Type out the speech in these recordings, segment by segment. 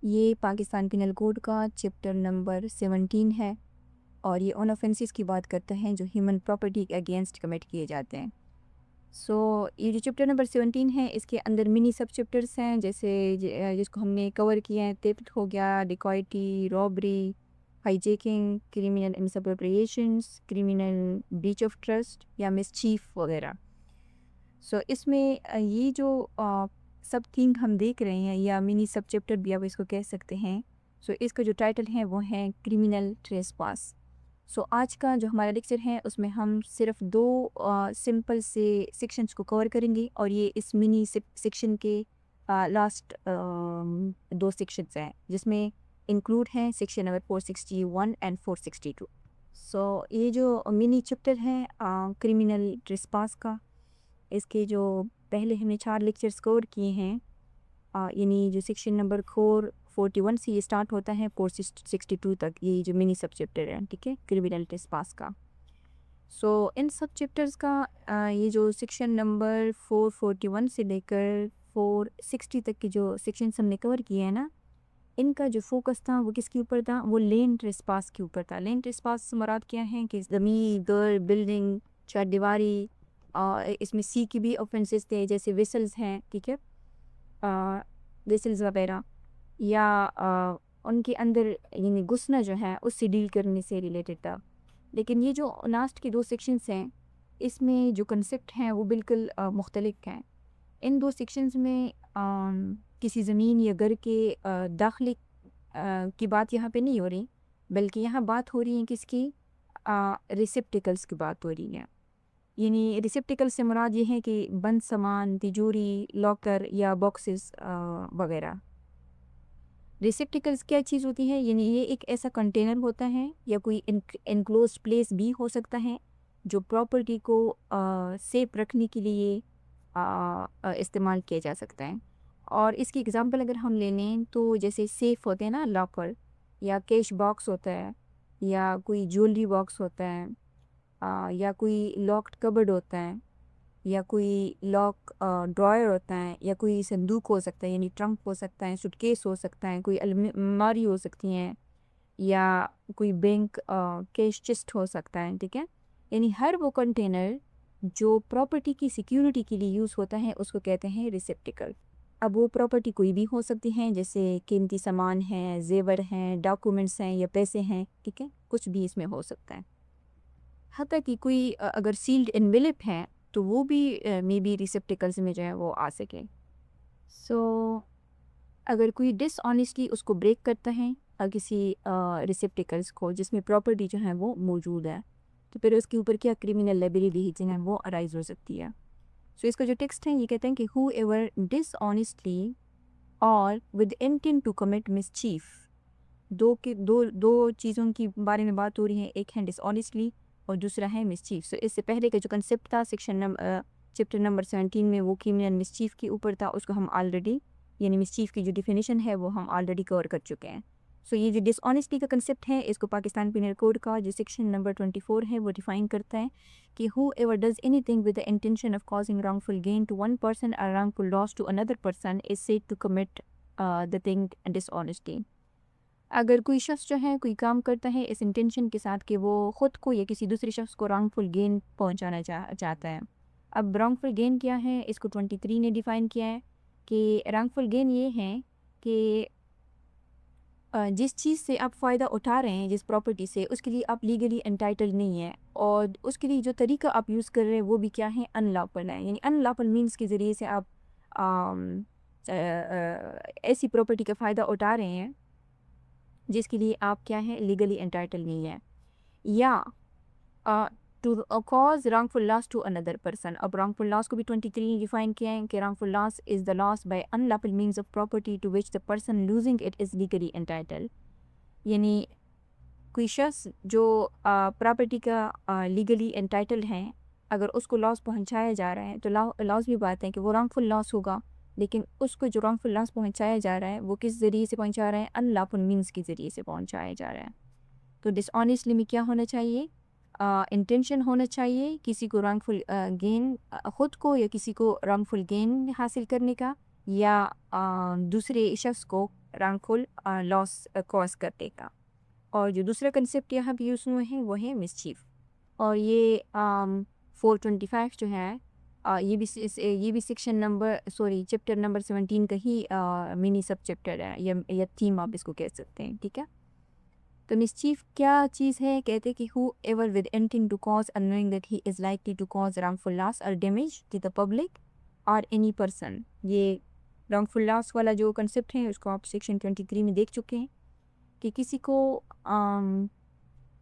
ये Pakistan penal code का chapter number 17 है और ये उन ऑफेंसेस की बात करता है जो ह्यूमन प्रॉपर्टी के अगेंस्ट कमिट किए जाते हैं। ये जो चैप्टर नंबर 17 है इसके अंदर मिनी सब चैप्टर्स हैं, जैसे जिसको हमने कवर किया है, थेफ्ट हो गया, dacoity, robbery, hijacking, criminal misappropriations, criminal breach of trust या मिसचीफ वगैरह। इसमें ये जो सब थिंग हम देख रहे हैं या मिनी सब चैप्टर भी आप इसको कह सकते हैं। इसका जो टाइटल है वो है क्रिमिनल ट्रेसपास। आज का जो हमारा लेक्चर है उसमें हम सिर्फ दो सिंपल से सेक्शंस को कवर करेंगे और ये इस मिनी सेक्शन के लास्ट दो सेक्शंस हैं जिसमें इंक्लूड हैं सेक्शन नंबर 461 एंड 462। ये जो मिनी चैप्टर है क्रिमिनल ट्रेसपास का, इसके जो पहले हमने 4 लेक्चर्स कवर किए हैं, यानी जो सेक्शन नंबर 441 से ये स्टार्ट होता है 462 तक, ये जो मिनी सब चैप्टर है, ठीक है, क्रिमिनल ट्रेसपास का। इन सब चैप्टर्स का ये जो सेक्शन नंबर 441 से लेकर 460 तक के जो सेक्शंस हमने कवर किए हैं ना, इनका जो फोकस था वो किसके ऊपर था? वो लैंड ट्रेसपास के ऊपर था। लैंड ट्रेसपास से मुराद क्या है कि ज़मीन, घर, बिल्डिंग, चारदीवारी, इसमें सी की भी ऑफेंसेस थे, जैसे वेसल्स हैं, ठीक है, वेसल्स वगैरह, या उनके अंदर यानी घुसना जो है उससे डील करने से रिलेटेड था। लेकिन ये जो लास्ट के दो सेक्शंस हैं इसमें जो कंसेप्ट हैं वो बिल्कुल मुख्तलिफ हैं। इन दो सेक्शंस में किसी ज़मीन या घर के दाखिले की बात यहाँ पे नहीं हो रही, बल्कि यहाँ बात हो रही है किसकी? रिसेप्टिकल्स की बात हो रही है। यानी रिसेप्टिकल से मुराद ये है कि बंद सामान, तिजोरी, लॉकर या बॉक्सेस वगैरह। रिसेप्टिकल्स क्या चीज़ होती है? यानी ये एक ऐसा कंटेनर होता है या कोई इनक्लोज प्लेस भी हो सकता है जो प्रॉपर्टी को सेफ रखने के लिए इस्तेमाल किया जा सकता है। और इसकी एग्ज़ाम्पल अगर हम ले लें तो जैसे सेफ होते हैं ना, लॉकर, या कैश बॉक्स होता है, या कोई ज्वेलरी बॉक्स होता है, या कोई लॉक्ड कबर्ड होता है, या कोई लॉक ड्रॉयर होता है, या कोई संदूक हो सकता है यानी ट्रंक हो सकता है, सूटकेस हो सकता है, कोई अलमारी हो सकती हैं, या कोई बैंक कैश चेस्ट हो सकता है, ठीक है। यानी हर वो कंटेनर जो प्रॉपर्टी की सिक्योरिटी के लिए यूज़ होता है उसको कहते हैं रिसेप्टिकल। अब वो प्रॉपर्टी कोई भी हो सकती है, जैसे कीमती सामान है, जेवर हैं, डॉक्यूमेंट्स हैं या पैसे हैं, ठीक है, कुछ भी इसमें हो सकता है। हत्ता कि कोई अगर सील्ड एनवेलप है तो वो भी मे बी रिसेप्टिकल्स में जो है वो आ सके। अगर कोई डिसऑनेस्टली उसको ब्रेक करता है किसी रिसेप्टिकल्स को जिसमें प्रॉपर्टी जो है वो मौजूद है, तो फिर उसके ऊपर क्या क्रिमिनल लायबिलिटी जो है वो अराइज हो सकती है। इसका जो टेक्स्ट है ये कहते हैं कि हु एवर डिसऑनेस्टली और with intent to commit mischief, दो चीज़ों की बारे में बात हो रही है, एक है डिसऑनेस्टली और दूसरा है मिसचीफ। इससे पहले का जो कंसेप्ट था चैप्टर नंबर 17 में, वो क्रिमिनल मिसचीफ के ऊपर था, उसको हम ऑलरेडी, यानी मिसचीफ की जो डिफिनेशन है वो हम ऑलरेडी कवर कर चुके हैं। ये जो डिसऑनेस्टी का कंसेप्ट है इसको पाकिस्तान पिनल कोड का जो सेक्शन नंबर 24 है वो डिफाइन करता है कि whoever does anything with the intention of causing wrongful gain to one person और wrongful loss to another person is said to commit the thing dishonesty. अगर कोई शख्स जो है कोई काम करता है इस इंटेंशन के साथ कि वो ख़ुद को या किसी दूसरे शख्स को रॉन्गफुल गेन पहुंचाना चाहता है। अब रॉन्गफुल गेन क्या है, इसको 23 ने डिफ़ाइन किया है कि रॉन्गफुल गेन ये है कि जिस चीज़ से आप फ़ायदा उठा रहे हैं, जिस प्रॉपर्टी से, उसके लिए आप लीगली एंटाइटल नहीं है, और उसके लिए जो तरीका आप यूज़ कर रहे हैं वो भी क्या है? अनलॉफुल है। यानी अनलॉफुल मीन्स के ज़रिए से आप ऐसी प्रॉपर्टी का फ़ायदा उठा रहे हैं जिसके लिए आप क्या है? लीगली एंटाइटल नहीं है, या to cause wrongful loss to another person. अब रॉन्गफुल लॉस को भी 23 डिफाइन किया है कि wrongful loss is the loss by unlawful means of property to which the person losing it is legally entitle. यानी कोई शख्स जो प्रॉपर्टी का लीगली एंटाइटल है, अगर उसको लॉस पहुंचाया जा रहा है तो लॉस भी बात है कि वो रॉन्गफुल लॉस होगा, लेकिन उसको जो रॉन्गफुल लॉस पहुंचाया जा रहा है वो किस ज़रिए से पहुंचा रहा है? अनलॉफुल मीन्स के ज़रिए से पहुंचाया जा रहा है। तो डिसऑनेस्टली में क्या होना चाहिए? इंटेंशन होना चाहिए किसी को रॉन्गफुल गेन, ख़ुद को या किसी को रॉन्गफुल गेन हासिल करने का, या दूसरे शख्स को रांगफुल लॉस कॉज कर देगा। और जो दूसरा कंसेप्ट यहाँ पे यूज़ हुए हैं वो है मिसचीफ। और ये 425 जो है ये भी section number sorry chapter number 17 का ही मिनी सब चैप्टर है या थीम आप इसको कह सकते हैं, ठीक है। तो मिसचीफ क्या चीज़ है, कहते हैं कि whoever with anything to cause annoying that he is likely to cause wrongful loss और डैमेज टू द पब्लिक और एनी पर्सन। ये रामफुल लॉस वाला जो कंसेप्ट है उसको आप सेक्शन 23 में देख चुके हैं कि किसी को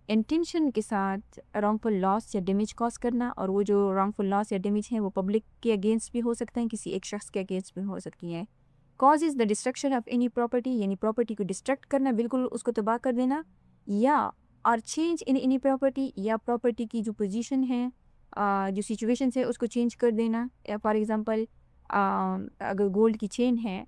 इंटेंशन के साथ रॉन्गफुल लॉस या डैमेज कॉज करना, और वो जो रॉन्गफुल लॉस या डैमेज है वो पब्लिक के अगेंस्ट भी हो सकते हैं, किसी एक शख्स के अगेंस्ट भी हो सकती है। Cause is the destruction of any property, यानी प्रॉपर्टी को डिस्ट्रक्ट करना, बिल्कुल उसको तबाह कर देना, या और चेंज इन एनी प्रॉपर्टी, या प्रॉपर्टी की जो पोजीशन है जो सिचुएशन है उसको चेंज कर देना। या फॉर एग्ज़ाम्पल अगर गोल्ड की चेन है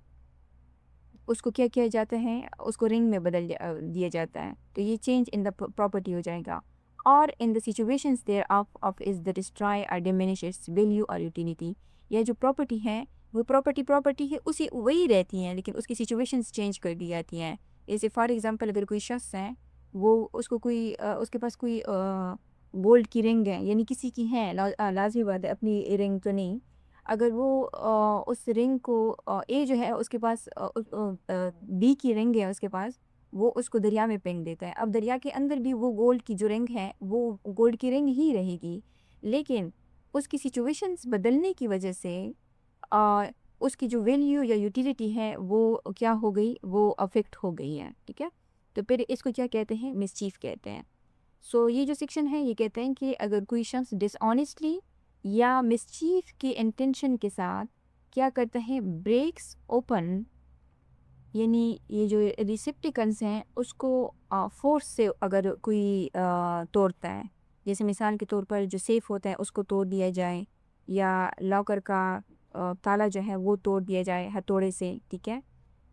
उसको क्या किया जाता है, उसको रिंग में बदल दिया जाता है, तो ये चेंज इन द प्रॉपर्टी हो जाएगा। और in the situations thereof is the destroy और डिमिनिश इट्स वैल्यू और यूटिलिटी। यह जो प्रॉपर्टी है वो प्रॉपर्टी है, उसी वही रहती हैं लेकिन उसकी सिचुएशंस चेंज कर दी जाती हैं। जैसे फॉर एग्जांपल अगर कोई शख्स है वो उसको कोई उसके पास कोई गोल्ड की रिंग है, यानी किसी की है, लाजमी बात है, अपनी रिंग तो नहीं। अगर वो उस रिंग को ए जो है उसके पास बी की रिंग है उसके पास, वो उसको दरिया में फेंक देता है। अब दरिया के अंदर भी वो गोल्ड की जो रिंग है वो गोल्ड की रिंग ही रहेगी, लेकिन उसकी सिचुएशंस बदलने की वजह से अ, उसकी जो वैल्यू या यूटिलिटी है वो क्या हो गई, वो अफेक्ट हो गई है, ठीक है। तो फिर इसको क्या कहते हैं, मिसचीफ कहते हैं। सो ये जो सेक्शन है ये कहते हैं कि अगर कोई शख्स डिसऑनेस्टली या मिसचीफ के इंटेंशन के साथ क्या करता है, ब्रेक्स ओपन, यानी ये जो रिसेप्टिकल्स हैं उसको फोर्स से अगर कोई तोड़ता है, जैसे मिसाल के तौर पर जो सेफ होता है उसको तोड़ दिया जाए, या लॉकर का ताला जो है वो तोड़ दिया जाए हथौड़े से, ठीक है।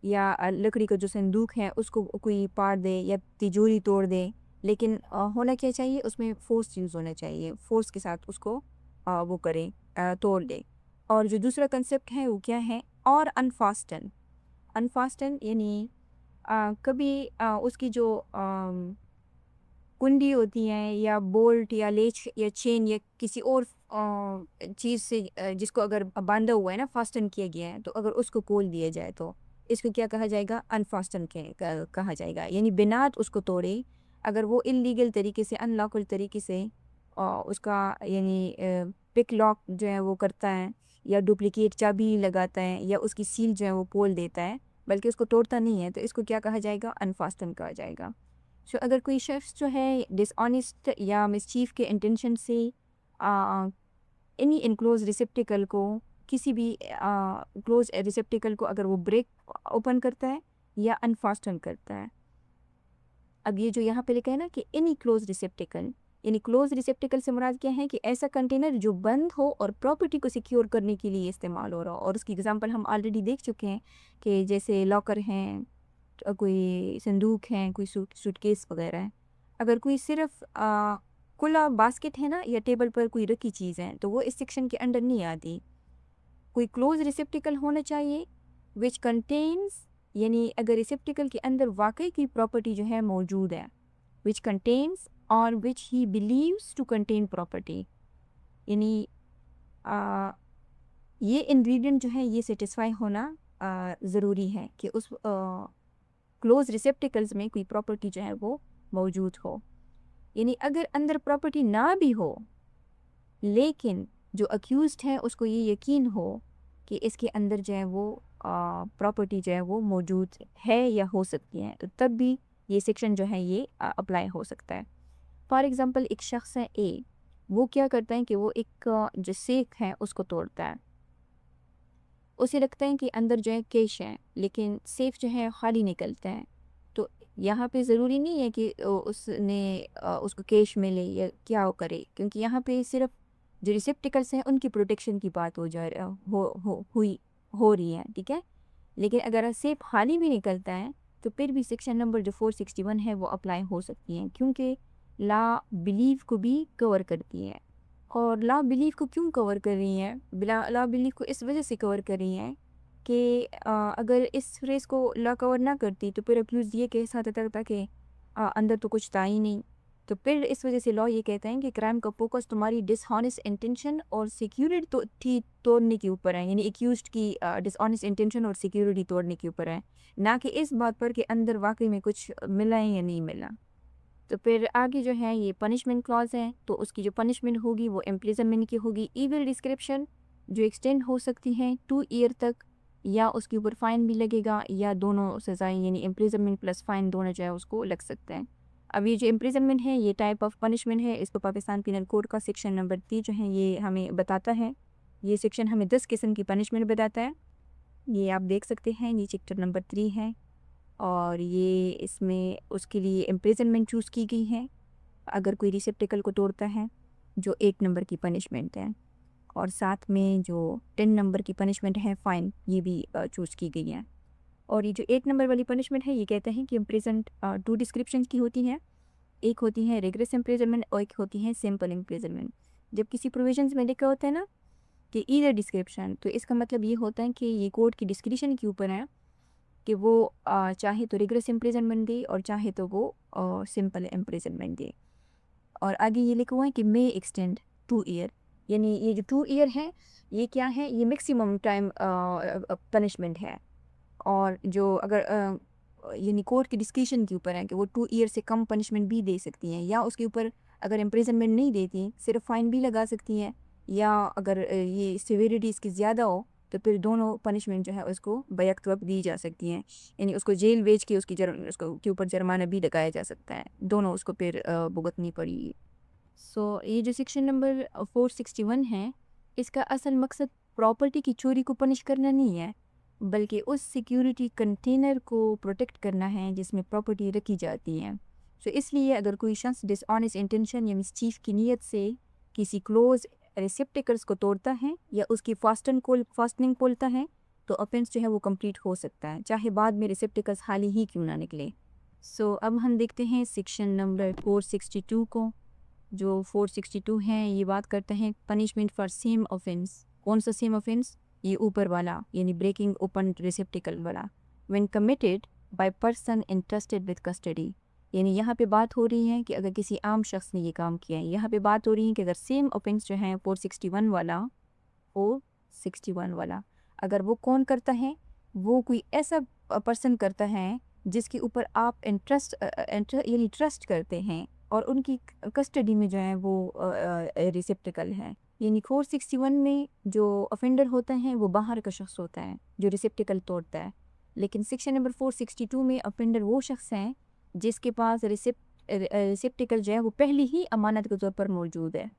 या लकड़ी का जो संदूक है उसको कोई पाड़ दे या तिजोरी तोड़ दे, लेकिन होना क्या चाहिए, उसमें फोर्स यूज़ होना चाहिए, फोर्स के साथ उसको वो करें, तोड़ दे। और जो दूसरा कंसेप्ट है वो क्या है, और अनफास्टन। अनफास्टन यानी कभी उसकी जो कुंडी होती हैं या बोल्ट या लेच या चेन या किसी और चीज़ से जिसको अगर बांधा हुआ है ना, फास्टन किया गया है, तो अगर उसको खोल दिया जाए तो इसको क्या कहा जाएगा, अनफास्टन कहा जाएगा। यानी बिना उसको तोड़े अगर वो इलीगल तरीके से, अनलॉफुल तरीके से उसका यानी पिक लॉक जो है वो करता है, या डुप्लीकेट चाबी लगाता है, या उसकी सील जो है वो खोल देता है, बल्कि उसको तोड़ता नहीं है, तो इसको क्या कहा जाएगा, अनफास्टन कहा जाएगा। सो अगर कोई शख्स जो है डिसऑनेस्ट या मिसचीफ के इंटेंशन से एनी इनक्लोज रिसेप्टिकल को, किसी भी क्लोज रिसेप्टिकल को अगर वो ब्रेक ओपन करता है या अनफास्टन करता है। अब ये जो यहाँ पे लिखा है ना कि एनी क्लोज रिसेप्टिकल, यानी क्लोज रिसेप्टिकल से मुराद क्या है कि ऐसा कंटेनर जो बंद हो और प्रॉपर्टी को सिक्योर करने के लिए इस्तेमाल हो रहा हो। और उसकी एग्जांपल हम ऑलरेडी देख चुके हैं कि जैसे लॉकर हैं, कोई संदूक हैं, कोई सूटकेस वगैरह है। अगर कोई सिर्फ खुला बास्केट है ना, या टेबल पर कोई रखी चीज़ है, तो वो इस सेक्शन के अंडर नहीं आती। कोई क्लोज रिसेप्टिकल होना चाहिए विच कंटेन्स, यानी अगर रिसेप्टिकल के अंदर वाकई की प्रॉपर्टी जो है मौजूद है, विच कंटेन्स और which he believes to contain property, यानी ये इंग्रेडिएंट जो है ये सेटिस्फाई होना ज़रूरी है कि उस क्लोज रिसेप्टिकल्स में कोई प्रॉपर्टी जो है वो मौजूद हो। यानी अगर अंदर प्रॉपर्टी ना भी हो, लेकिन जो अक्यूज्ड है उसको ये यकीन हो कि इसके अंदर जो है वो प्रॉपर्टी जो है वो मौजूद है या हो सकती है, तो तब भी ये सेक्शन जो है ये अप्लाई हो सकता है। फॉर एग्ज़ाम्पल एक शख्स है ए, वो क्या करता है कि वो एक जो सेफ है उसको तोड़ता है। उसे लगता है कि अंदर जो है कैश है, लेकिन सेफ जो है खाली निकलता है। तो यहाँ पे ज़रूरी नहीं है कि उसने उसको कैश मिले या क्या वो करे, क्योंकि यहाँ पे सिर्फ जो रिसेप्टिकल्स हैं उनकी प्रोटेक्शन की बात हो रही है, ठीक है। लेकिन अगर सेफ खाली भी निकलता है तो फिर भी सेक्शन नंबर जो 461 है वो अप्लाई हो सकती है, क्योंकि ला बिलीव को भी कवर करती है। और ला बिलीव को क्यों कवर कर रही हैं, ला बिलीव को इस वजह से कवर कर रही हैं कि अगर इस फ्रेज़ को लॉ कवर ना करती तो फिर अक्यूज़ ये कह सकता था कि अंदर तो कुछ था ही नहीं। तो फिर इस वजह से लॉ ये कहता है कि क्राइम का फोकस तुम्हारी डिसऑनेस्ट इंटेंशन और सिक्योरिटी तोड़ने के ऊपर है, यानी एक्यूज्ड की डिसऑनेस्ट इंटेंशन और सिक्योरिटी तोड़ने के ऊपर है, ना कि इस बात पर कि अंदर वाकई में कुछ मिला है या नहीं मिला। तो फिर आगे जो है ये पनिशमेंट क्लॉज है, तो उसकी जो पनिशमेंट होगी वो इम्प्रिजनमेंट की होगी। ईविल डिस्क्रिप्शन जो एक्सटेंड हो सकती है 2 ईयर तक, या उसके ऊपर फ़ाइन भी लगेगा, या दोनों सज़ाएं यानी इम्प्रिजनमेंट प्लस फ़ाइन दोनों जो है उसको लग सकते हैं। अब ये जो इम्प्रिजनमेंट है ये टाइप ऑफ पनिशमेंट है, इसको पाकिस्तान पीनल कोड का सेक्शन नंबर 3 जो है ये हमें बताता है। ये सेक्शन हमें 10 किस्म की पनिशमेंट बताता है, ये आप देख सकते हैं, ये चैप्टर नंबर 3 है। और ये इसमें उसके लिए इम्प्रिजनमेंट चूज़ की गई है अगर कोई रिसेप्टिकल को तोड़ता है, जो 8 नंबर की पनिशमेंट है। और साथ में जो 10 नंबर की पनिशमेंट है फ़ाइन, ये भी चूज़ की गई है। और ये जो 8 नंबर वाली पनिशमेंट है ये कहते हैं कि इम्प्रिजन 2 डिस्क्रिप्शन की होती हैं। एक होती है रिग्रेस इम्प्रिजनमेंट और एक होती है सिंपल इम्प्रिजनमेंट। जब किसी प्रोविजंस में लिखा होता है ना कि ईदर डिस्क्रिप्शन, तो इसका मतलब ये होता है कि ये कोर्ट की डिस्क्रिप्शन के ऊपर है कि वो चाहे तो रिग्रेस इम्प्रिजनमेंट दे और चाहे तो वो सिंपल इम्प्रिजनमेंट दे। और आगे ये लिखा हुआ है कि मे एक्सटेंड 2 ईयर, यानी ये जो 2 ईयर है ये क्या है, ये मैक्सिमम टाइम पनिशमेंट है। और जो अगर यानी कोर्ट की डिस्क्रिप्शन के ऊपर है कि वो 2 ईयर से कम पनिशमेंट भी दे सकती हैं, या उसके ऊपर अगर इम्प्रिजनमेंट नहीं देती सिर्फ फ़ाइन भी लगा सकती हैं, या अगर ये सिविरिटी इसकी ज़्यादा हो तो फिर दोनों पनिशमेंट जो है उसको बैक वक्त दी जा सकती हैं, यानी उसको जेल भेज के उसको के ऊपर जुर्माना भी लगाया जा सकता है, दोनों उसको फिर भुगतनी पड़ेगी। सो ये जो सेक्शन नंबर 461 है, इसका असल मकसद प्रॉपर्टी की चोरी को पनिश करना नहीं है, बल्कि उस सिक्योरिटी कंटेनर को प्रोटेक्ट करना है जिसमें प्रॉपर्टी रखी जाती है। सो इसलिए अगर कोई शख्स डिसऑनेस्ट इंटेंशन या मिसचीफ की नीयत से किसी क्लोज रिसेप्टिकल्स को तोड़ता है या उसकी फास्टनिंग खोलता है, तो ऑफेंस जो है वो कंप्लीट हो सकता है, चाहे बाद में रिसेप्टिकल्स हाल ही क्यों ना निकले। सो अब हम देखते हैं सेक्शन नंबर 462 को। जो 462 है ये बात करते हैं पनिशमेंट फॉर सेम ऑफेंस। कौन सा सेम ऑफेंस? ये ऊपर वाला, यानी ब्रेकिंग ओपन रिसेप्टिकल वाला। When committed by person interested with custody, यानी यहाँ पे बात हो रही है कि अगर किसी आम शख्स ने ये काम किया है, यहाँ पे बात हो रही है कि अगर सेम ऑफेंस जो है 461 वाला अगर वो कौन करता है, वो कोई ऐसा पर्सन करता है जिसके ऊपर आप यानी ट्रस्ट करते हैं और उनकी कस्टडी में जो है वो रिसेप्टिकल है। यानी 461 में जो ऑफेंडर होता है वो बाहर का शख्स होता है जो रिसेप्टिकल तोड़ता है, लेकिन सेक्शन नंबर 462 में ऑफेंडर वो शख्स है जिसके पास रिसेप्टिकल जो है वो पहले ही अमानत के तौर पर मौजूद है।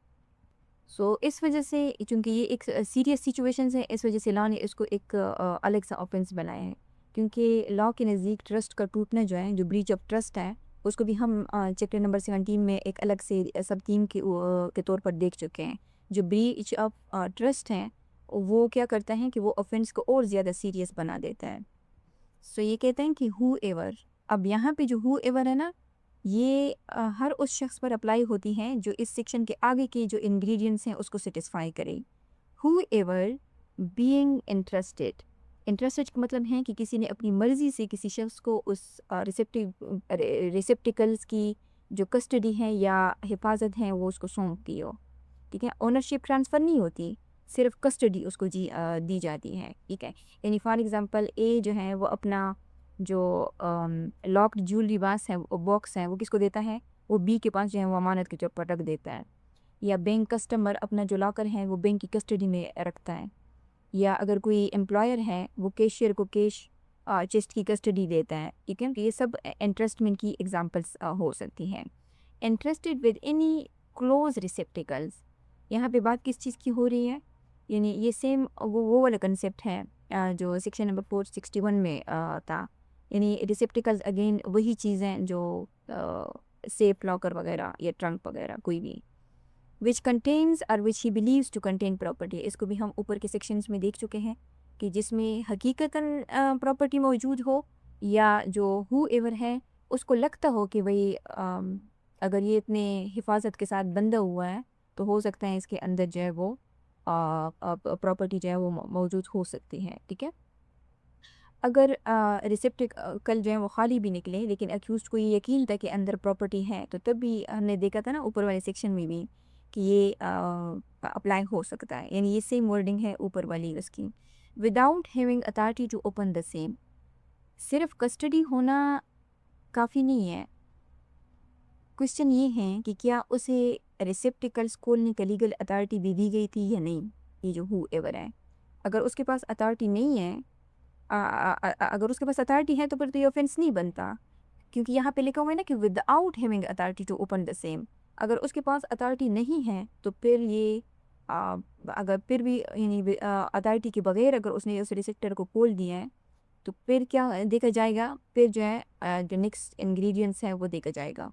सो इस वजह से चूँकि ये एक सीरियस सिचुएशंस है, इस वजह से लॉ ने इसको एक अलग सा ऑफेंस बनाया है, क्योंकि लॉ के नज़दीक ट्रस्ट का टूटना जो है, जो ब्रीच ऑफ ट्रस्ट है, उसको भी हम चैप्टर नंबर 17 में एक अलग से सब थीम के तौर पर देख चुके हैं। जो ब्रीच ऑफ ट्रस्ट है वो क्या करता है कि वो ऑफेंस को और ज़्यादा सीरियस बना देता है। सो ये कहते हैं कि हु एवर, अब यहाँ पे जो हु एवर है ना, ये हर उस शख्स पर अप्लाई होती हैं जो इस सेक्शन के आगे के जो इंग्रेडिएंट्स हैं उसको सेटिस्फाई करे। Who ever being interested, interested का मतलब है कि किसी ने अपनी मर्ज़ी से किसी शख्स को उस रिसेप्टिकल्स की जो कस्टडी है या हिफाजत है वो उसको सौंप दी हो। ठीक है, ओनरशिप ट्रांसफ़र नहीं होती, सिर्फ कस्टडी उसको दी जाती है। ठीक है, यानी फॉर एग्ज़ाम्पल ए जो है वो अपना जो लॉक्ड ज्वेलरी बॉक्स है वो किसको देता है, वो बी के पास जो है वो अमानत के तौर पर रख देता है। या बैंक कस्टमर अपना जो लॉकर है वो बैंक की कस्टडी में रखता है। या अगर कोई एम्प्लॉयर है वो कैशियर को चेस्ट की कस्टडी देता है। ठीक है, तो ये सब इंटरेस्टमेंट की एग्जांपल्स हो सकती हैं। Interested with any close receptacles, यहाँ पे बात किस चीज़ की हो रही है, यानी ये सेम वो वाला कंसेप्ट है जो सेक्शन नंबर 461 में था। यानी रिसेप्टिकल्स अगेन वही चीज़ें जो सेफ लॉकर वगैरह या ट्रंक वगैरह कोई भी, विच कंटेन्स और which he believes to contain property. इसको भी हम ऊपर के सेक्शंस में देख चुके हैं कि जिसमें हकीकतन प्रॉपर्टी मौजूद हो, या जो हु एवर है उसको लगता हो कि भाई अगर ये इतने हिफाजत के साथ बंधा हुआ है तो हो सकता है इसके अंदर जो है वो प्रॉपर्टी जो है वो मौजूद हो सकती है। ठीक है, अगर रिसेप्टिकल जो है वो खाली भी निकले लेकिन अक्यूज को ये यकीन था कि अंदर प्रॉपर्टी है, तो तब भी हमने देखा था ना ऊपर वाले सेक्शन में भी कि ये अप्लाई हो सकता है। यानी ये सेम वर्डिंग है ऊपर वाली उसकी। Without having authority to open the same, सिर्फ कस्टडी होना काफ़ी नहीं है। क्वेश्चन ये है कि क्या उसे रिसेप्टिकल्स खोलने का लीगल अथॉरिटी भी दी गई थी या नहीं। ये जो हु एवर है, अगर उसके पास अथॉरिटी नहीं है, अगर उसके पास अथॉरिटी है तो फिर तो ये ऑफेंस नहीं बनता, क्योंकि यहाँ पे लिखा हुआ है ना कि without having authority to open the same. अगर उसके पास अथॉरिटी नहीं है तो फिर ये आ, अगर फिर भी यानी अथॉरिटी के बगैर अगर उसने उस रिसेप्टर को खोल दिया है तो फिर क्या देखा जाएगा, फिर जो है जो नेक्स्ट इंग्रेडिएंट्स है वो देखा जाएगा।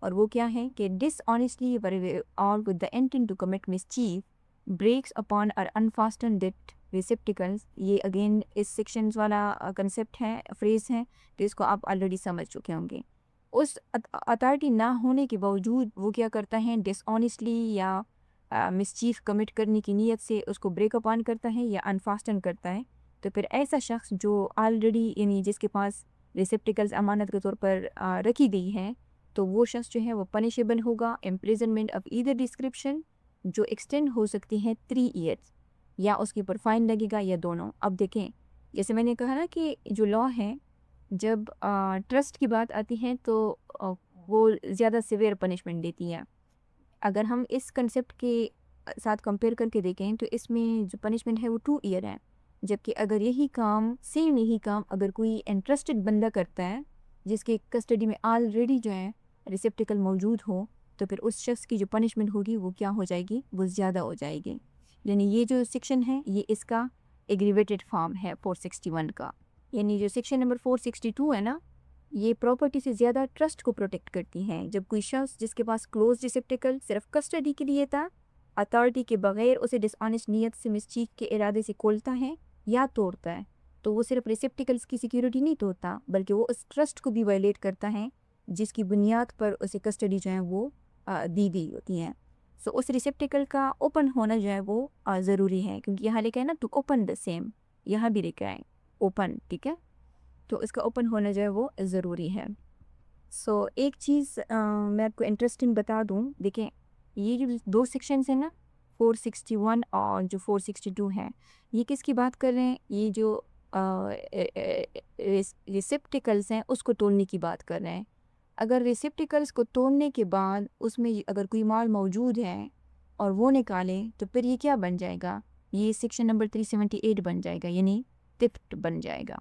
और वो क्या है कि डिसऑनेस्टली और with the intent to commit mischief breaks upon और अनफास्टन डेट रिसेप्टिकल्स। ये अगेन इस सेक्शंस वाला कंसेप्ट है, फ्रेज है, तो इसको आप ऑलरेडी समझ चुके होंगे। उस अथॉरिटी ना होने के बावजूद वो क्या करता है, डिसऑनेस्टली या मिसचीफ कमिट करने की नीयत से उसको ब्रेक अपॉन करता है या अनफास्टन करता है। तो फिर ऐसा शख्स जो ऑलरेडी यानी जिसके पास रिसेप्टिकल्स अमानत के तौर पर रखी गई है, तो वो शख्स जो है वो पनिशेबल होगा इम्प्रिजनमेंट ऑफ ईदर डिस्क्रिप्शन, जो एक्सटेंड हो सकती है 3 ईयर्स, या उसके ऊपर फाइन लगेगा या दोनों। अब देखें, जैसे मैंने कहा ना कि जो लॉ है जब ट्रस्ट की बात आती है तो वो ज़्यादा सिवियर पनिशमेंट देती है। अगर हम इस कंसेप्ट के साथ कंपेयर करके देखें तो इसमें जो पनिशमेंट है वो 2 ईयर है। जबकि अगर यही काम सेम यही काम अगर कोई इंटरेस्टेड बंदा करता है जिसके कस्टडी में ऑलरेडी जो है रिसेप्टिकल मौजूद हो, तो फिर उस शख्स की जो पनिशमेंट होगी वो क्या हो जाएगी, वो ज़्यादा हो जाएगी। यानी ये जो सेक्शन है ये इसका एग्रीवेटेड फॉर्म है 461 का। यानी जो सेक्शन नंबर 462 है ना, ये प्रॉपर्टी से ज़्यादा ट्रस्ट को प्रोटेक्ट करती हैं। जब कोई शख्स जिसके पास क्लोज रिसेप्टिकल सिर्फ कस्टडी के लिए था, अथॉरिटी के बगैर उसे डिसऑनेस्ट नीयत से मिसचीफ के इरादे से खोलता है या तोड़ता है, तो वो सिर्फ रिसेप्टिकल्स की सिक्योरिटी नहीं तोड़ता बल्कि वो उस ट्रस्ट को भी वायलेट करता है जिसकी बुनियाद पर उसे कस्टडी जो है वो दी गई होती है। सो उस रिसेप्टिकल का ओपन होना जो है वो ज़रूरी है, क्योंकि यहाँ लिखा है ना टू ओपन द सेम, यहाँ भी लिखा है ओपन, ठीक है, तो इसका ओपन होना जो है वो ज़रूरी है। सो एक चीज़ मैं आपको इंटरेस्टिंग बता दूँ, देखें ये जो 2 सेक्शंस हैं ना 461 और जो 462 है, ये किसकी बात कर रहे हैं, ये जो रिसेप्टिकल्स हैं उसको तोड़ने की बात कर रहे हैं। अगर रिसेप्टिकल्स को तोड़ने के बाद उसमें अगर कोई माल मौजूद है और वो निकालें तो फिर ये क्या बन जाएगा, ये सेक्शन नंबर 378 बन जाएगा, यानी थिफ्ट बन जाएगा।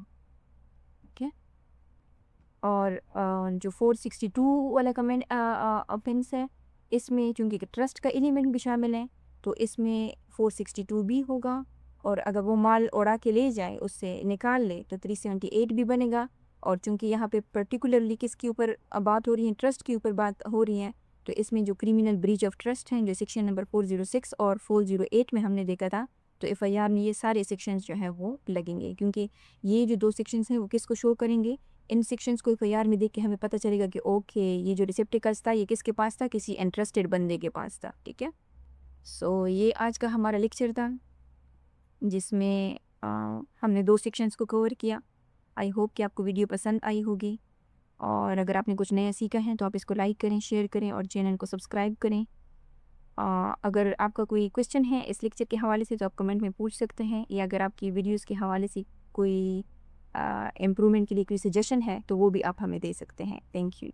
ठीक है, और जो 462 वाला कमेंट ऑफेंस है, इसमें चूंकि ट्रस्ट का एलिमेंट भी शामिल है तो इसमें 462 भी होगा, और अगर वो माल उड़ा के ले जाए उससे निकाल ले तो 378 भी बनेगा। और चूंकि यहाँ पे पर्टिकुलरली किसके ऊपर बात हो रही है, ट्रस्ट के ऊपर बात हो रही है, तो इसमें जो क्रिमिनल ब्रीच ऑफ ट्रस्ट हैं जो सेक्शन नंबर 406 और 408 में हमने देखा था, तो एफआईआर में ये सारे सेक्शंस जो है वो लगेंगे, क्योंकि ये जो 2 सेक्शंस हैं वो किसको शो करेंगे, इन सेक्शंस को एफआईआर में देख के हमें पता चलेगा कि ओके ये जो रिसेप्टिकल्स था ये किसके पास था, किसी इंटरेस्टेड बंदे के पास था। ठीक है, सो ये आज का हमारा लेक्चर था जिसमें हमने 2 सेक्शंस को कवर किया। आई होप कि आपको वीडियो पसंद आई होगी, और अगर आपने कुछ नया सीखा है तो आप इसको लाइक करें, शेयर करें और चैनल को सब्सक्राइब करें। अगर आपका कोई क्वेश्चन है इस लेक्चर के हवाले से तो आप कमेंट में पूछ सकते हैं, या अगर आपकी वीडियोस के हवाले से कोई इम्प्रूवमेंट के लिए कोई सजेशन है तो वो भी आप हमें दे सकते हैं। Thank you.